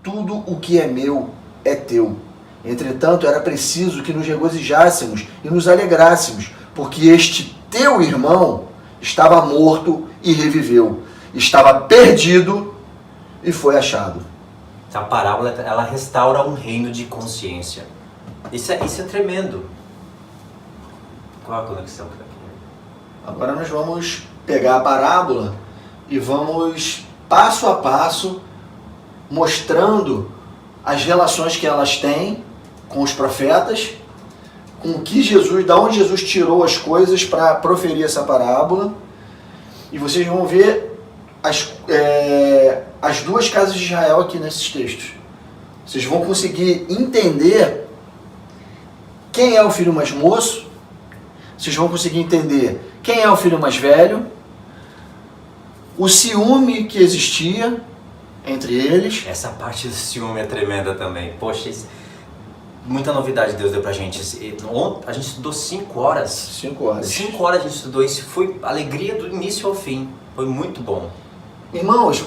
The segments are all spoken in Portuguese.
tudo o que é meu é teu. Entretanto, era preciso que nos regozijássemos e nos alegrássemos, porque este teu irmão estava morto e reviveu, estava perdido e foi achado. A parábola, ela restaura um reino de consciência. Isso é tremendo. Qual a conexão que está aqui? Agora nós vamos pegar a parábola e vamos, passo a passo, mostrando as relações que elas têm com os profetas, com o que Jesus, da onde Jesus tirou as coisas para proferir essa parábola. E vocês vão ver as duas casas de Israel aqui nesses textos. Vocês vão conseguir entender quem é o filho mais moço, vocês vão conseguir entender quem é o filho mais velho, o ciúme que existia entre eles. Essa parte do ciúme é tremenda também. Poxa, muita novidade Deus deu pra gente. Ontem a gente estudou 5 horas. 5 horas. 5 horas a gente estudou isso. Foi alegria do início ao fim. Foi muito bom. Irmãos,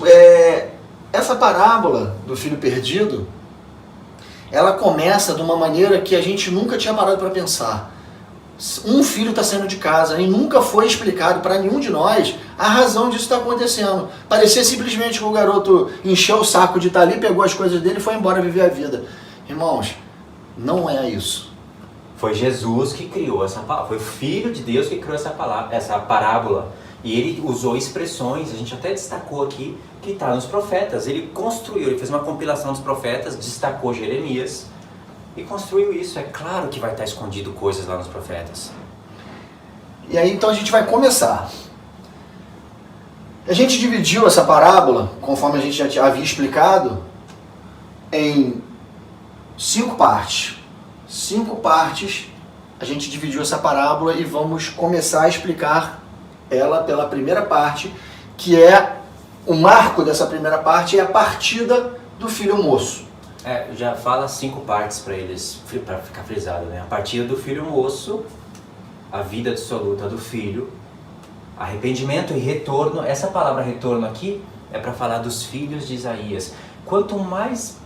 essa parábola do filho perdido, ela começa de uma maneira que a gente nunca tinha parado para pensar. Um filho está saindo de casa e nunca foi explicado para nenhum de nós a razão disso estar acontecendo. Parecia simplesmente que o garoto encheu o saco de estar ali, pegou as coisas dele e foi embora viver a vida. Irmãos, não é isso. Foi Jesus que criou essa palavra. Foi o Filho de Deus que criou essa parábola. E ele usou expressões, a gente até destacou aqui, que está nos profetas. Ele construiu, ele fez uma compilação dos profetas, destacou Jeremias e construiu isso. É claro que vai estar escondido coisas lá nos profetas. E aí então a gente vai começar. A gente dividiu essa parábola, conforme a gente já havia explicado, em 5 partes. 5 partes a gente dividiu essa parábola e vamos começar a explicar ela pela primeira parte, que é o marco dessa primeira parte, é a partida do filho moço. Já fala 5 partes para eles, para ficar frisado, né? A partida do filho moço, a vida absoluta do filho, arrependimento e retorno. Essa palavra retorno aqui é para falar dos filhos de Isaías. Quanto mais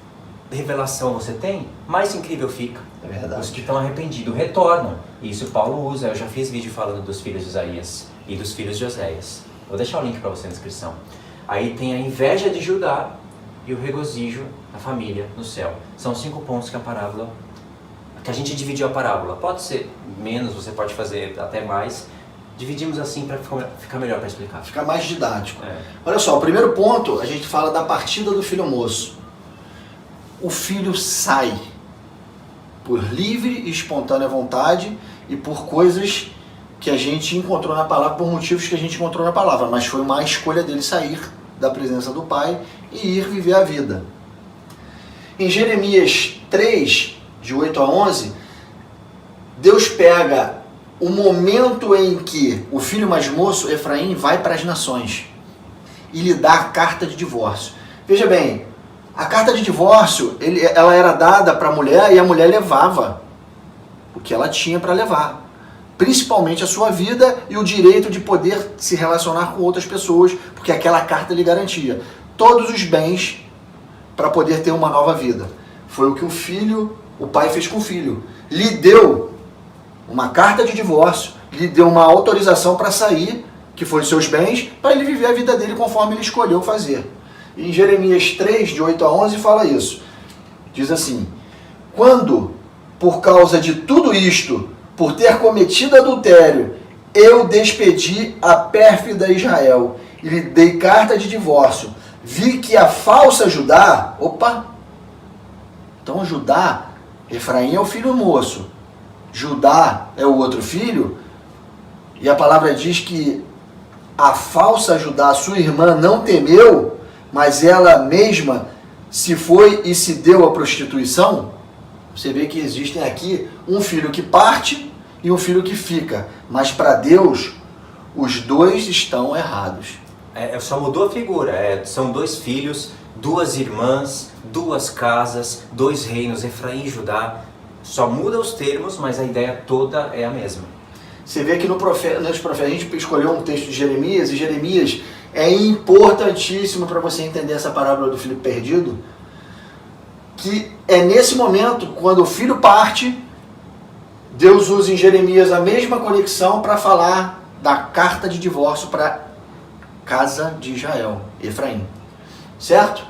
revelação você tem, mais incrível fica. É verdade. Os que estão arrependidos retornam. Isso Paulo usa. Eu já fiz vídeo falando dos filhos de Isaías e dos filhos de Oséias. Vou deixar o link para você na descrição. Aí tem a inveja de Judá e o regozijo da família no céu. São 5 pontos que a parábola, que a gente dividiu a parábola. Pode ser menos, você pode fazer até mais. Dividimos assim para ficar melhor para explicar. Ficar mais didático. Olha só, o primeiro ponto, a gente fala da partida do filho moço. O filho sai por livre e espontânea vontade e por coisas que a gente encontrou na palavra, por motivos que a gente encontrou na palavra, mas foi uma escolha dele sair da presença do pai e ir viver a vida. Em Jeremias 3, de 8 a 11, Deus pega o momento em que o filho mais moço, Efraim, vai para as nações e lhe dá a carta de divórcio. Veja bem, a carta de divórcio, ela era dada para a mulher e a mulher levava o que ela tinha para levar. Principalmente a sua vida e o direito de poder se relacionar com outras pessoas, porque aquela carta lhe garantia todos os bens para poder ter uma nova vida. Foi o que o pai fez com o filho. Lhe deu uma carta de divórcio, lhe deu uma autorização para sair, que foi os seus bens, para ele viver a vida dele conforme ele escolheu fazer. Em Jeremias 3, de 8 a 11, fala isso. Diz assim: quando, por causa de tudo isto, por ter cometido adultério, eu despedi a pérfida Israel e lhe dei carta de divórcio, vi que a falsa Judá... Então Judá, Efraim é o filho moço, Judá é o outro filho, e a palavra diz que a falsa Judá, sua irmã, não temeu, mas ela mesma se foi e se deu à prostituição. Você vê que existem aqui um filho que parte e um filho que fica, mas para Deus os dois estão errados. Só mudou a figura, são 2 filhos, 2 irmãs, 2 casas, 2 reinos, Efraim e Judá. Só muda os termos, mas a ideia toda é a mesma. Você vê que nos profetas, a gente escolheu um texto de Jeremias, e Jeremias é importantíssimo para você entender essa parábola do filho perdido, que é nesse momento, quando o filho parte, Deus usa em Jeremias a mesma conexão para falar da carta de divórcio para a casa de Israel, Efraim. Certo?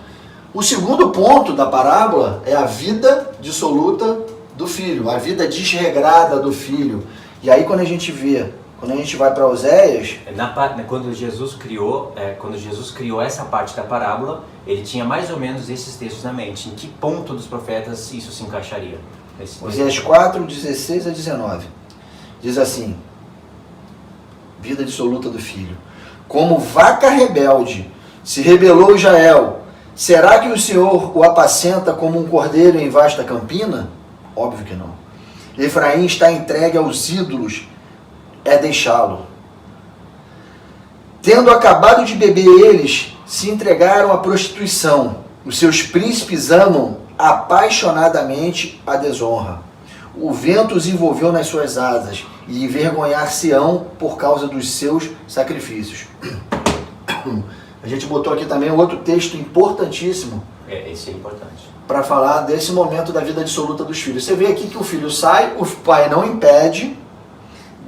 O segundo ponto da parábola é a vida dissoluta do filho, a vida desregrada do filho. E aí quando a gente vai para Oséias... Quando Jesus criou essa parte da parábola, ele tinha mais ou menos esses textos na mente. Em que ponto dos profetas isso se encaixaria? Oséias 4, 16 a 19. Diz assim: vida dissoluta do filho. Como vaca rebelde se rebelou Israel, será que o Senhor o apacenta como um cordeiro em vasta campina? Óbvio que não. Efraim está entregue aos ídolos, é deixá-lo. Tendo acabado de beber, eles se entregaram à prostituição. Os seus príncipes amam apaixonadamente a desonra. O vento os envolveu nas suas asas e envergonhar-se-ão por causa dos seus sacrifícios. A gente botou aqui também outro texto importantíssimo. Esse é importante. Para falar desse momento da vida dissoluta dos filhos. Você vê aqui que o filho sai, o pai não impede,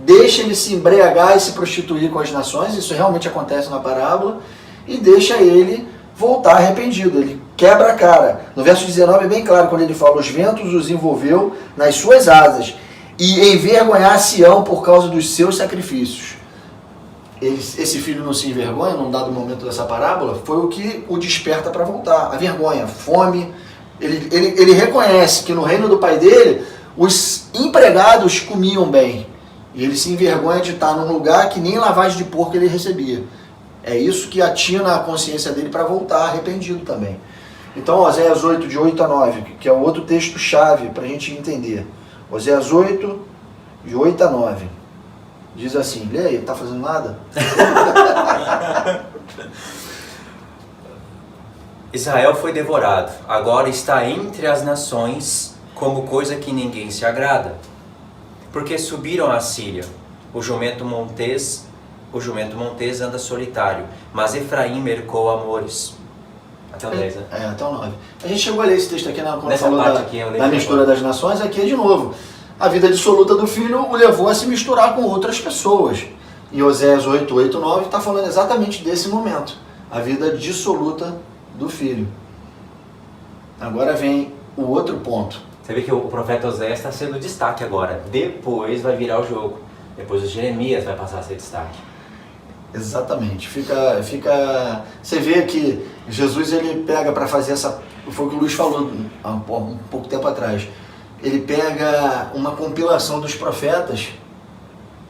deixa ele se embriagar e se prostituir com as nações, isso realmente acontece na parábola, e deixa ele voltar arrependido, ele quebra a cara. No verso 19 é bem claro, quando ele fala: os ventos os envolveu nas suas asas, e envergonhar-se-ão por causa dos seus sacrifícios. Esse filho não se envergonha num dado momento dessa parábola, foi o que o desperta para voltar. A vergonha, fome. Ele reconhece que no reino do pai dele, os empregados comiam bem. E ele se envergonha de estar num lugar que nem lavagem de porco ele recebia. É isso que atina a consciência dele para voltar arrependido também. Então, Oséias 8, de 8 a 9, que é o outro texto-chave para a gente entender. Oséias 8, de 8 a 9. Diz assim, lê aí, tá fazendo nada? Israel foi devorado, agora está entre as nações como coisa que ninguém se agrada. Porque subiram a Síria, o jumento montês anda solitário, mas Efraim mercou amores. Até o 10, né? Até o 9. A gente chegou a ler esse texto aqui quando falou da mistura das nações, aqui é de novo. A vida dissoluta do filho o levou a se misturar com outras pessoas. E Oséias 8, 8, 9 está falando exatamente desse momento. A vida dissoluta do filho. Agora vem o outro ponto. Você vê que o profeta Oséias está sendo destaque agora. Depois vai virar o jogo. Depois o Jeremias vai passar a ser destaque. Exatamente. Você vê que Jesus ele pega para fazer essa... Foi o que o Luiz falou há um pouco tempo atrás. Ele pega uma compilação dos profetas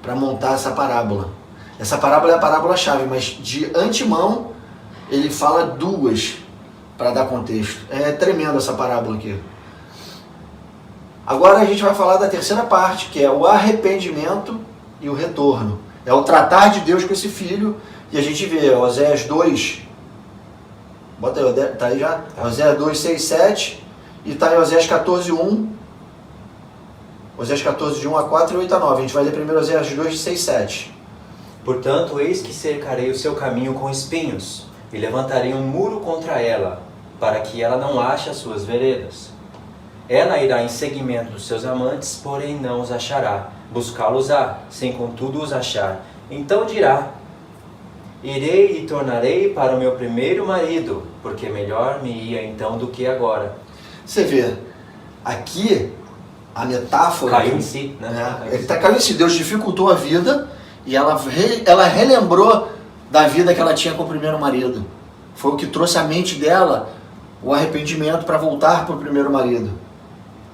para montar essa parábola. Essa parábola é a parábola-chave, mas de antemão ele fala duas para dar contexto. É tremendo essa parábola aqui. Agora a gente vai falar da terceira parte, que é o arrependimento e o retorno. É o tratar de Deus com esse filho. E a gente vê Oséias 2, bota aí, tá aí já? Oséias 2, 6, 7, e tá em Oséias 14, 1. Oséias 14, de 1 a 4 e 8 a 9. A gente vai ler primeiro Oséias 2, 6, 7. Portanto, eis que cercarei o seu caminho com espinhos, e levantarei um muro contra ela, para que ela não ache as suas veredas. Ela irá em seguimento dos seus amantes, porém não os achará. Buscá-los-á, sem contudo os achar. Então dirá: irei e tornarei para o meu primeiro marido, porque melhor me ia então do que agora. Você vê, aqui a metáfora... Caiu em si, né? Ele caiu em si. Deus dificultou a vida e ela relembrou da vida que ela tinha com o primeiro marido. Foi o que trouxe à mente dela o arrependimento para voltar para o primeiro marido.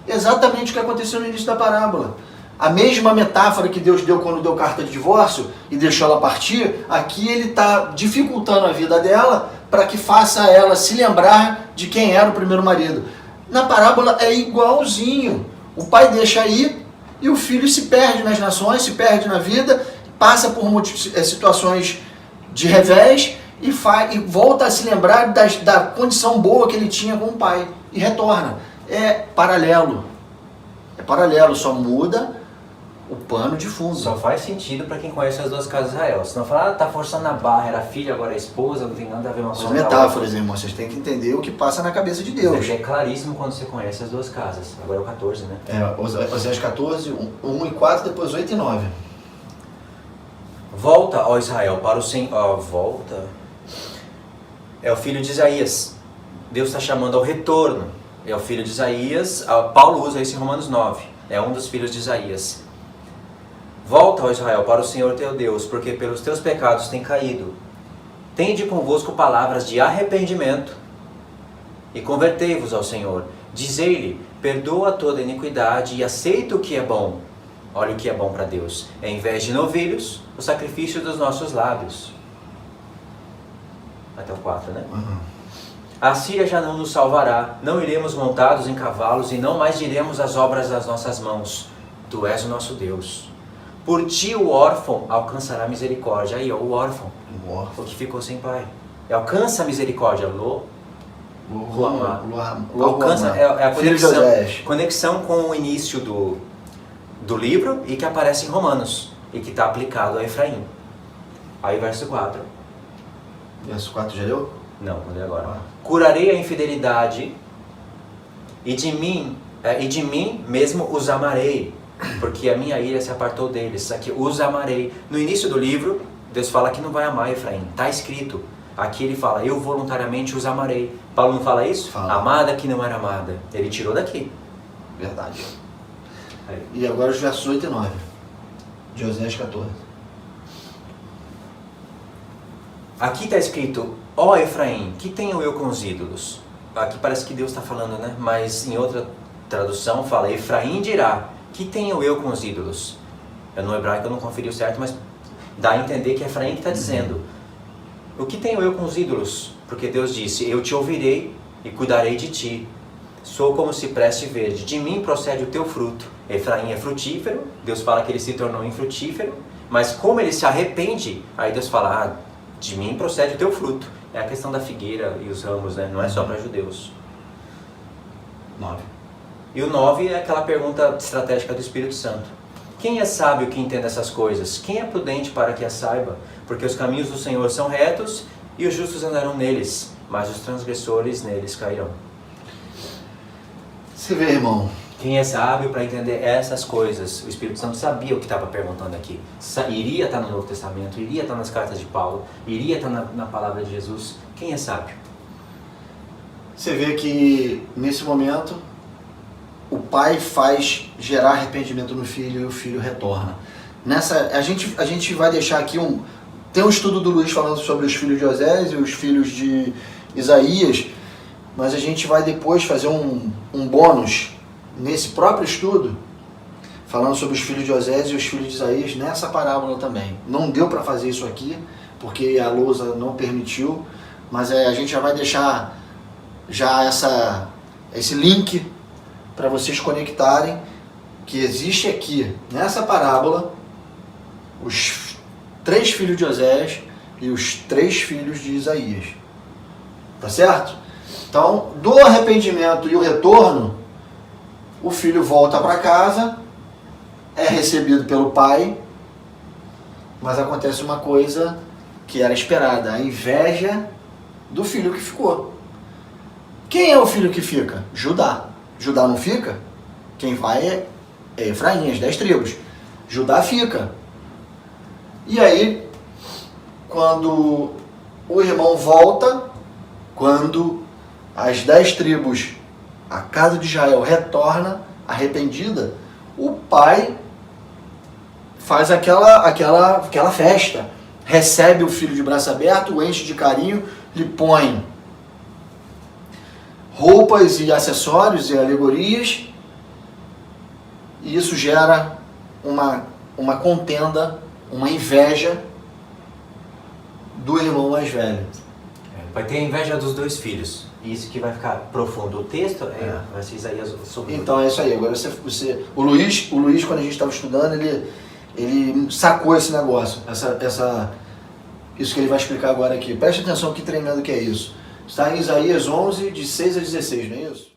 Exatamente o que aconteceu no início da parábola. A mesma metáfora que Deus deu quando deu carta de divórcio e deixou ela partir, aqui ele está dificultando a vida dela para que faça ela se lembrar de quem era o primeiro marido. Na parábola é igualzinho. O pai deixa ir e o filho se perde nas nações, se perde na vida, passa por situações de revés e volta a se lembrar da condição boa que ele tinha com o pai e retorna. É paralelo, só muda o pano de fundo. Só faz sentido para quem conhece as duas casas de Israel. Se não falar, tá forçando a barra, era filha, agora é esposa, não tem nada a ver uma coisa São com a metáforas, irmão. Vocês têm que entender o que passa na cabeça de Deus. outra. É claríssimo quando você conhece as duas casas. Agora é o 14, né? Oséias 14, 1 e 4, depois 8 e 9. Volta, ó Israel, para o Senhor. Volta. É o filho de Isaías. Deus está chamando ao retorno. É o filho de Isaías. Paulo usa isso em Romanos 9. É um dos filhos de Isaías. Volta, ó Israel, para o Senhor teu Deus, porque pelos teus pecados tem caído. Tende convosco palavras de arrependimento e convertei-vos ao Senhor. Dizei-lhe, perdoa toda iniquidade e aceita o que é bom. Olha o que é bom para Deus. É, em vez de novilhos, o sacrifício dos nossos lábios. Até o 4, né? A Síria já não nos salvará, não iremos montados em cavalos e não mais diremos as obras das nossas mãos. Tu és o nosso Deus. Por ti o órfão alcançará misericórdia. Aí, ó, o órfão que ficou sem pai. Alcança a misericórdia. Alcança é a conexão com o início do livro e que aparece em Romanos e que está aplicado a Efraim. Aí verso 4. Verso 4 já leu? Não, vou ler agora. Curarei a infidelidade e de mim mesmo os amarei, porque a minha ira se apartou deles. Aqui, os amarei. No início do livro, Deus fala que não vai amar Efraim. Está escrito. Aqui ele fala, eu voluntariamente os amarei. Paulo não fala isso? Fala. Amada que não era amada. Ele tirou daqui. Verdade. Aí. E agora os versos 8 e 9. De Oséias 14. Aqui está escrito, ó Efraim, que tenho eu com os ídolos? Aqui parece que Deus está falando, né? Mas em outra tradução fala, Efraim dirá, que tenho eu com os ídolos? No hebraico eu não conferi o certo, mas dá a entender que é Efraim que está dizendo. O que tenho eu com os ídolos? Porque Deus disse, eu te ouvirei e cuidarei de ti. Sou como cipreste verde, de mim procede o teu fruto. Efraim é frutífero, Deus fala que ele se tornou infrutífero, mas como ele se arrepende, aí Deus fala, de mim procede o teu fruto. É a questão da figueira e os ramos, né? Não é só para judeus. 9. E o 9 é aquela pergunta estratégica do Espírito Santo. Quem é sábio que entenda essas coisas? Quem é prudente para que as saiba? Porque os caminhos do Senhor são retos e os justos andarão neles, mas os transgressores neles cairão. Você vê, irmão. Quem é sábio para entender essas coisas? O Espírito Santo sabia o que estava perguntando aqui. Iria estar no Novo Testamento, iria estar nas cartas de Paulo, iria estar na palavra de Jesus. Quem é sábio? Você vê que, nesse momento, o pai faz gerar arrependimento no filho e o filho retorna. A gente vai deixar aqui tem um estudo do Luiz falando sobre os filhos de Oséias e os filhos de Isaías, mas a gente vai depois fazer um bônus nesse próprio estudo, falando sobre os filhos de Oséias e os filhos de Isaías nessa parábola também. Não deu para fazer isso aqui, porque a lousa não permitiu, mas a gente já vai deixar esse link para vocês conectarem que existe aqui, nessa parábola, os 3 filhos de Oséias e os 3 filhos de Isaías. Tá certo? Então, do arrependimento e o retorno, o filho volta para casa, é recebido pelo pai, mas acontece uma coisa que era esperada, a inveja do filho que ficou. Quem é o filho que fica? Judá. Judá não fica? Quem vai é Efraim, as 10 tribos. Judá fica. E aí, quando o irmão volta, quando as 10 tribos, a casa de Israel retorna arrependida, o pai faz aquela festa, recebe o filho de braço aberto, o enche de carinho, lhe põe roupas e acessórios e alegorias, e isso gera uma contenda, uma inveja do irmão mais velho. Vai ter a inveja dos 2 filhos. Isso que vai ficar profundo. O texto vai ser Isaías sobre. Então é isso aí. Agora o Luiz, quando a gente estava estudando, ele sacou esse negócio, isso que ele vai explicar agora aqui. Preste atenção que treinando que é isso. Está em Isaías 11, de 6 a 16, não é isso?